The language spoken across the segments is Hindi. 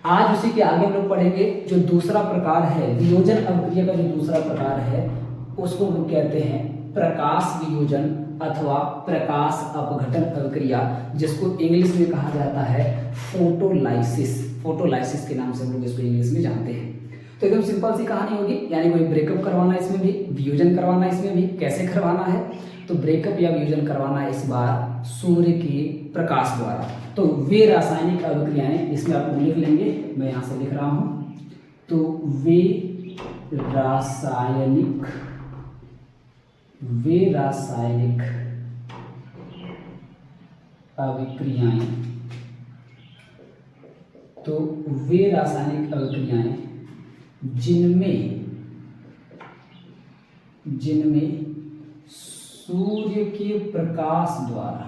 आज उसी के आगे हम लोग पढ़ेंगे जो दूसरा प्रकार है वियोजन अभिक्रिया का, जो दूसरा प्रकार है उसको हम कहते हैं प्रकाश वियोजन अथवा प्रकाश अपघटन अभिक्रिया, जिसको इंग्लिश में कहा जाता है फोटोलाइसिस। फोटोलाइसिस के नाम से हम लोग इसको इंग्लिश में जानते हैं। तो एकदम सिंपल सी कहानी होगी, यानी कोई ब्रेकअप करवाना है इसमें भी, वियोजन करवाना है इसमें भी। कैसे करवाना है? तो ब्रेकअप या वियोजन करवाना है इस बार सूर्य के प्रकाश द्वारा। तो वे रासायनिक अभिक्रियाएं, इसमें आप लिख लेंगे, मैं यहाँ से लिख रहा हूँ। तो वे रासायनिक अभिक्रियाएं, तो वे रासायनिक अभिक्रियाएं जिनमें सूर्य के प्रकाश द्वारा,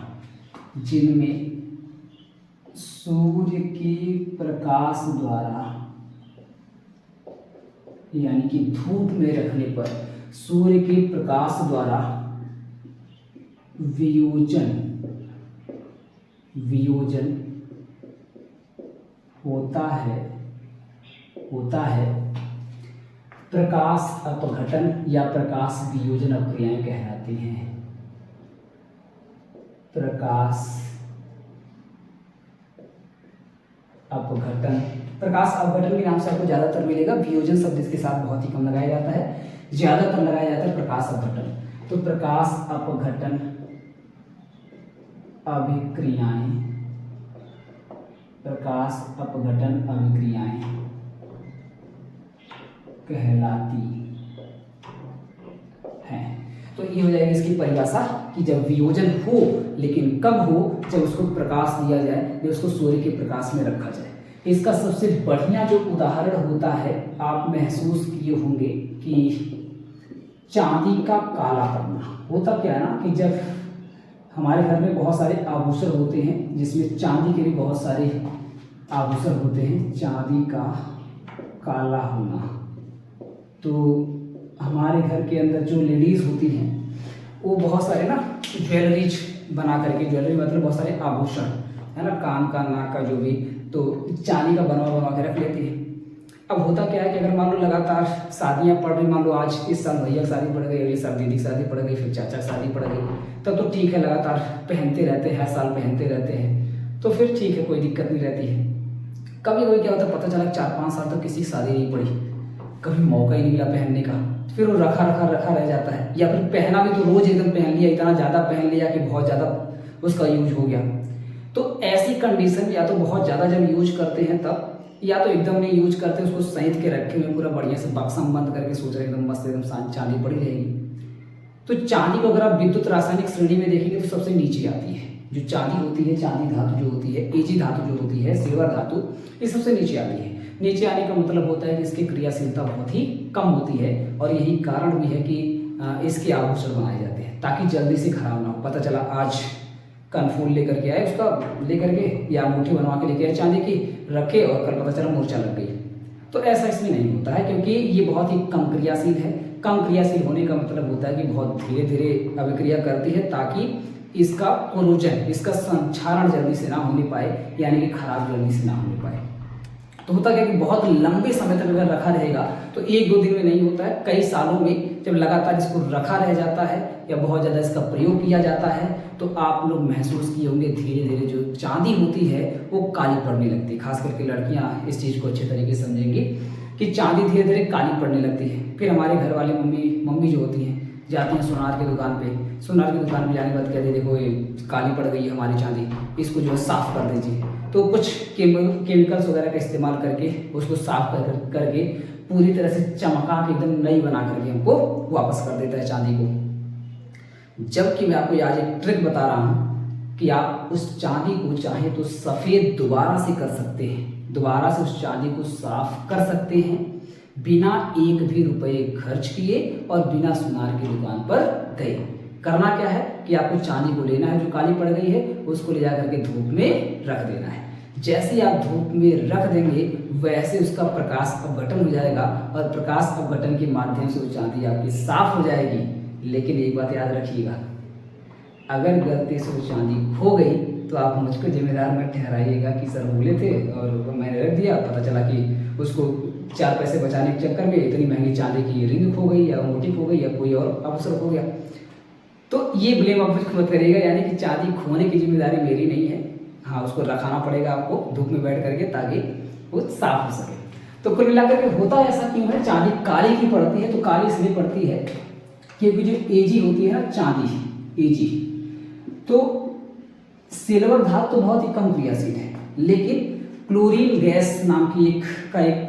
यानी कि धूप में रखने पर सूर्य के प्रकाश द्वारा वियोजन होता है प्रकाश अपघटन या प्रकाश वियोजन अभिक्रियाएं कहलाती हैं। प्रकाश अपघटन के नाम से आपको ज्यादातर मिलेगा। वियोजन शब्द इसके साथ बहुत ही कम लगाया जाता है, ज्यादातर लगाया जाता है प्रकाश अपघटन। तो प्रकाश अपघटन अभिक्रियाएं कहलाती हैं। तो ये हो जाएगी इसकी परिभाषा कि जब वियोजन हो, लेकिन कब हो? जब उसको प्रकाश दिया जाए, जब उसको सूर्य के प्रकाश में रखा जाए। इसका सबसे बढ़िया जो उदाहरण होता है, आप महसूस किए होंगे कि चांदी का काला पड़ना। होता क्या है ना कि जब हमारे घर में बहुत सारे आभूषण होते हैं, जिसमें चांदी के भी बहुत सारे आभूषण होते हैं, चांदी का काला होना, तो हमारे घर के अंदर जो लेडीज होती हैं वो बहुत सारे ना ज्वेलरीज बना करके, ज्वेलरी मतलब बहुत सारे आभूषण है ना, कान का, नाक का, जो भी, तो चांदी का बनवा के रख लेती है। अब होता क्या है कि अगर मान लो लगातार शादियां पड़ रही, मान लो आज इस साल भैया की शादी पड़ गई, अगले साल दीदी की शादी पड़ गई, फिर चाचा की शादी पड़ गई, तब तो ठीक है, लगातार पहनते रहते हैं, हर साल पहनते रहते हैं, तो फिर ठीक है, कोई दिक्कत नहीं रहती है। कभी कभी क्या होता है, पता चला 4-5 साल तक किसी की शादी नहीं पड़ी, कभी मौका ही नहीं मिला पहनने का, फिर वो रखा रह जाता है। या फिर पहना भी तो रोज एकदम पहन लिया, इतना ज़्यादा पहन लिया कि बहुत ज़्यादा उसका यूज हो गया। तो ऐसी कंडीशन, या तो बहुत ज़्यादा जब यूज करते हैं तब, या तो एकदम नहीं यूज करते, उसको सहित के रखे हुए पूरा बढ़िया से बक्सा बंद करके सोच रहे एकदम मस्त, एकदम चांदी पड़ी रहेगी। तो चांदी को अगर आप विद्युत रासायनिक श्रेणी में देखेंगे तो सबसे नीचे आती है। जो चांदी होती है, चांदी धातु जो होती है, एजी धातु जो होती है, सिल्वर धातु, ये सबसे नीचे आती है। नीचे आने का मतलब होता है कि इसकी क्रियाशीलता बहुत ही कम होती है, और यही कारण भी है कि इसके आभूषण बनाए जाते हैं ताकि जल्दी से खराब ना हो। पता चला आज कनफूल लेकर के आए, उसका लेकर के या अंगूठी बनवा के लेके आए चांदी की, रखे, और कल पता चला मूर्छा लग गई। तो ऐसा इसमें नहीं होता है, क्योंकि ये बहुत ही कम क्रियाशील है। कम क्रियाशील होने का मतलब होता है कि बहुत धीरे धीरे अभिक्रिया करती है, ताकि इसका कोरोजन, इसका संक्षारण जल्दी से ना होने पाए, यानी कि खराब जल्दी से ना होने पाए। तो होता क्या कि बहुत लंबे समय तक अगर रखा रहेगा तो 1-2 दिन में नहीं होता है, कई सालों में जब लगातार इसको रखा रह जाता है या बहुत ज़्यादा इसका प्रयोग किया जाता है, तो आप लोग महसूस किए होंगे धीरे धीरे जो चांदी होती है वो काली पड़ने लगती है। खास करके लड़कियां इस चीज़ को अच्छे तरीके से समझेंगी कि चांदी धीरे धीरे काली पड़ने लगती है। फिर हमारे घर वाले मम्मी जो होती हैं, जाती हैं सुनार की दुकान पे, सुनार की दुकान पे जाने के बाद कहते हैं, देखो ये काली पड़ गई है हमारी चांदी, इसको जो है साफ़ कर दीजिए। तो कुछ केमिकल्स वगैरह का इस्तेमाल करके उसको साफ करके पूरी तरह से चमका के एकदम नई बना करके हमको वापस कर देता है चांदी को। जबकि मैं आपको आज एक ट्रिक बता रहा हूँ कि आप उस चांदी को चाहे तो सफ़ेद दोबारा से कर सकते हैं, दोबारा से उस चांदी को साफ कर सकते हैं, बिना एक भी रुपये खर्च किए और बिना सुनार की दुकान पर गए। करना क्या है कि आपको चांदी को लेना है जो काली पड़ गई है, उसको ले जा करके धूप में रख देना है। जैसे ही आप धूप में रख देंगे वैसे उसका प्रकाश अपघटन हो जाएगा, और प्रकाश अपघटन के माध्यम से वो चांदी आपकी साफ हो जाएगी। लेकिन एक बात याद रखिएगा, अगर गलती से वो चांदी खो गई तो आप मुझको जिम्मेदार मत ठहराइएगा कि सर बोले थे और मैंने रख दिया, पता चला कि उसको 4 पैसे बचाने के चक्कर में इतनी महंगी चांदी की रिंग खो गई या अंगूठी खो गई या कोई और अवसर हो गया। तो ये ब्लेम आप मुझको मत करिएगा, यानी कि चांदी खोने की जिम्मेदारी मेरी नहीं है। हाँ, उसको रखाना पड़ेगा आपको धूप में बैठ करके ताकि वो साफ हो सके। तो कुल मिलाकर के होता ऐसा क्यों है, चांदी काली की पड़ती है। तो काली इसलिए पड़ती है क्योंकि जो एजी होती है ना चांदी, एजी, तो सिल्वर धातु तो बहुत ही कम क्रियाशील है, लेकिन क्लोरीन गैस नाम की एक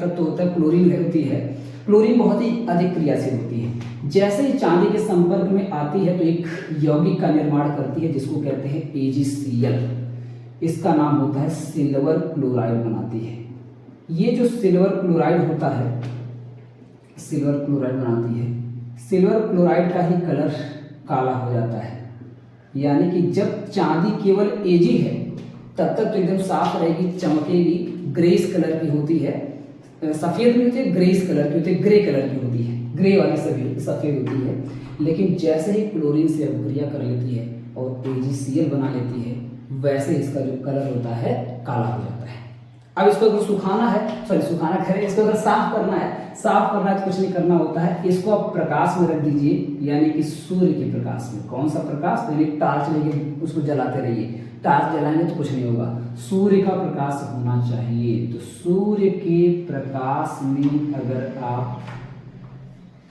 तत्व होता है, क्लोरीन होती है। क्लोरीन बहुत ही अधिक क्रियाशील होती है। जैसे ही चांदी के संपर्क में आती है तो एक यौगिक का निर्माण करती है जिसको कहते हैं AgCl। इसका नाम होता है सिल्वर क्लोराइड बनाती है। ये जो सिल्वर क्लोराइड होता है, सिल्वर क्लोराइड बनाती है। सिल्वर क्लोराइड का ही कलर काला हो जाता है, यानी कि जब चांदी केवल एजी है तब तक तो एकदम साफ रहेगी, चमकेगी, ग्रेस कलर की होती है। सफ़ेद भी होती है, ग्रेस कलर की होती है, ग्रे कलर की होती है, ग्रे वाली सफ़ेद होती है। लेकिन जैसे ही क्लोरीन से अभिक्रिया कर लेती है और AgCl बना लेती है, वैसे इसका जो कलर होता है काला हो जाता है। अब इसको अगर सुखाना है, सुखाना करें, इसको अगर साफ करना है तो कुछ नहीं करना होता है, इसको आप प्रकाश में रख दीजिए, यानी कि सूर्य के प्रकाश में। कौन सा प्रकाश, तो यानी टार्च लेके उसको जलाते रहिए। टार्च जलाएंगे तो कुछ नहीं होगा, सूर्य का प्रकाश होना चाहिए। तो सूर्य के प्रकाश में अगर आप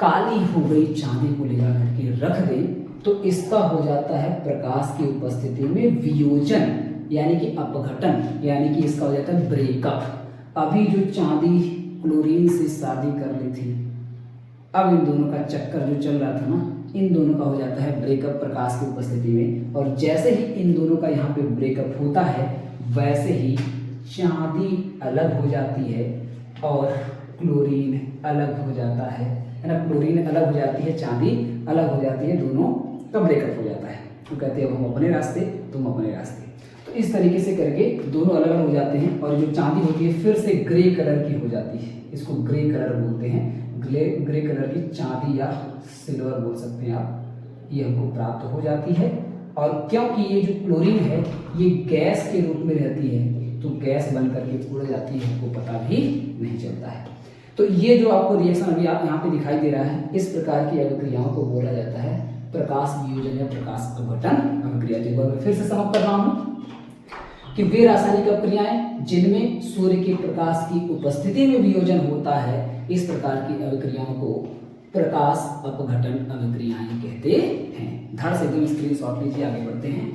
काली हो गई चांदी को ले जा करके रख दें तो इसका हो जाता है प्रकाश की उपस्थिति में वियोजन, यानी कि अपघटन, यानी कि इसका हो जाता है ब्रेकअप। अभी जो चांदी क्लोरीन से शादी कर ली थी, अब इन दोनों का चक्कर जो चल रहा था ना, इन दोनों का हो जाता है ब्रेकअप प्रकाश की उपस्थिति में। और जैसे ही इन दोनों का यहाँ पे ब्रेकअप होता है, वैसे ही चांदी अलग हो जाती है और क्लोरीन अलग हो जाता है ना। क्लोरीन अलग हो जाती है, चांदी अलग हो जाती है, दोनों का ब्रेकअप हो जाता है। तो कहते हैं हम अपने रास्ते, तुम अपने रास्ते। तो इस तरीके से करके दोनों अलग अलग हो जाते हैं और जो चांदी होती है फिर से ग्रे कलर की हो जाती है। इसको ग्रे कलर बोलते हैं। ग्रे कलर की चांदी या सिल्वर बोल सकते हैं आप, ये हमको प्राप्त हो जाती है। और क्योंकि ये जो क्लोरीन है ये गैस के रूप में रहती है, तो गैस बन करके उड़ जाती है, हमको पता भी नहीं चलता है। तो ये जो आपको रिएक्शन अभी आप यहाँ पे दिखाई दे रहा है, इस प्रकार की अभिक्रियाओं को बोला जाता है प्रकाश वियोजन या प्रकाश अपघटन अभिक्रिया। एक बार मैं फिर से समाप्त कर रहा हूँ कि वे रासायनिक अभिक्रियाएं जिनमें सूर्य के प्रकाश की उपस्थिति में वियोजन होता है, इस प्रकार की अभिक्रियाओं को प्रकाश अपघटन अभिक्रियाएं कहते हैं। धड़ से एकदम स्क्रीनशॉट लीजिए, आगे बढ़ते हैं।